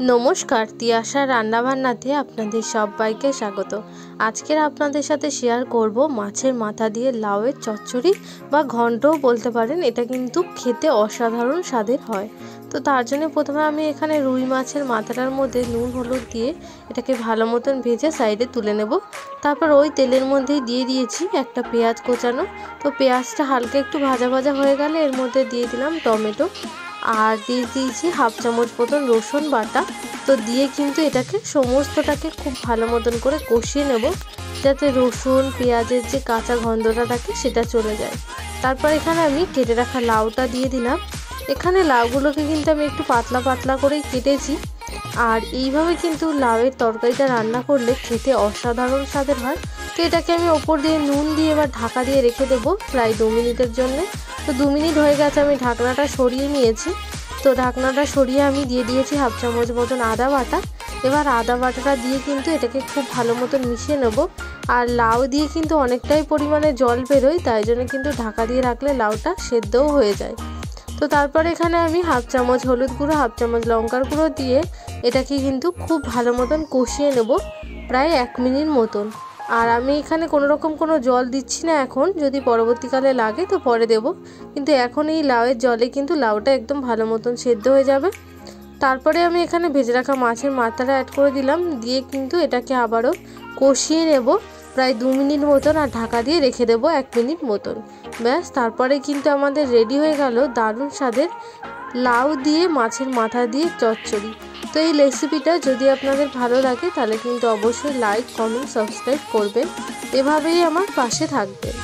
নমস্কার, তিয়াশা রান্নাবান্নাতে আপনাদের সবাইকে স্বাগত। আজকের আপনাদের সাথে শেয়ার করব মাছের মাথা দিয়ে লাউয়ের চচ্চড়ি বা ঘন্টও বলতে পারেন। এটা কিন্তু খেতে অসাধারণ স্বাদের হয়। তো তার জন্য প্রথমে আমি এখানে রুই মাছের মাথাটার মধ্যে নুন হলুদ দিয়ে এটাকে ভালো মতন ভেজে সাইডে তুলে নেব। তারপর ওই তেলের মধ্যেই দিয়ে দিয়েছি একটা পেঁয়াজ কোচানো। তো পেঁয়াজটা হালকা একটু ভাজা ভাজা হয়ে গেলে এর মধ্যে দিয়ে দিলাম টমেটো আর দিয়ে দিয়েছি হাফ চামচ মতন রসুন বাটা। তো দিয়ে কিন্তু এটাকে সমস্তটাকে খুব ভালো মতন করে কষিয়ে নেব, যাতে রসুন পেঁয়াজের যে কাঁচা গন্ধটা থাকে সেটা চলে যায়। তারপর এখানে আমি কেটে রাখা লাউটা দিয়ে দিলাম। এখানে লাউগুলোকে কিন্তু আমি একটু পাতলা পাতলা করেই কেটেছি। আর এইভাবে কিন্তু লাউয়ের তরকারিটা রান্না করলে খেতে অসাধারণ স্বাদের হয়। তো এটাকে আমি ওপর দিয়ে নুন দিয়ে এবার ঢাকা দিয়ে রেখে দেবো প্রায় 2 মিনিটের জন্য। তো 2 মিনিট হয়ে গেছে, আমি ঢাকনাটা সরিয়ে নিয়েছি। তো ঢাকনাটা সরিয়ে আমি দিয়ে দিয়েছি হাফ চামচ মতন আদা বাটা। এবার আদা বাটাটা দিয়ে কিন্তু এটাকে খুব ভালো মতন মিশিয়ে নেব। আর লাউ দিয়ে কিন্তু অনেকটাই পরিমাণে জল বেরোয়, তাই জন্য কিন্তু ঢাকা দিয়ে রাখলে লাউটা সেদ্ধও হয়ে যায়। তো তারপরে এখানে আমি হাফ চামচ হলুদ গুঁড়ো হাফ চামচ লঙ্কার গুঁড়ো দিয়ে এটাকে কিন্তু খুব ভালো মতন কষিয়ে নেব প্রায় 1 মিনিট মতন। আর আমি এখানে কোনো জল দিচ্ছি না এখন, যদি পরবর্তীকালে লাগে তো পরে দেব, কিন্তু এখন এই লাউয়ের জলে কিন্তু লাউটা একদম ভালো মতন সেদ্ধ হয়ে যাবে। তারপরে আমি এখানে ভেজে রাখা মাছের মাথাটা অ্যাড করে দিলাম, দিয়ে কিন্তু এটাকে আবারও কষিয়ে নেব প্রায় 2 মিনিট মতন, আর ঢাকা দিয়ে রেখে দেবো 1 মিনিট মতন। ব্যাস, তারপরে কিন্তু আমাদের রেডি হয়ে গেল দারুণ স্বাদের লাউ দিয়ে মাছের মাথা দিয়ে চচ্চড়ি। তো এই রেসিপিটা যদি আপনাদের ভালো লাগে তাহলে কিন্তু অবশ্যই লাইক কমেন্ট সাবস্ক্রাইব করবেন, এভাবেই আমার পাশে থাকবেন।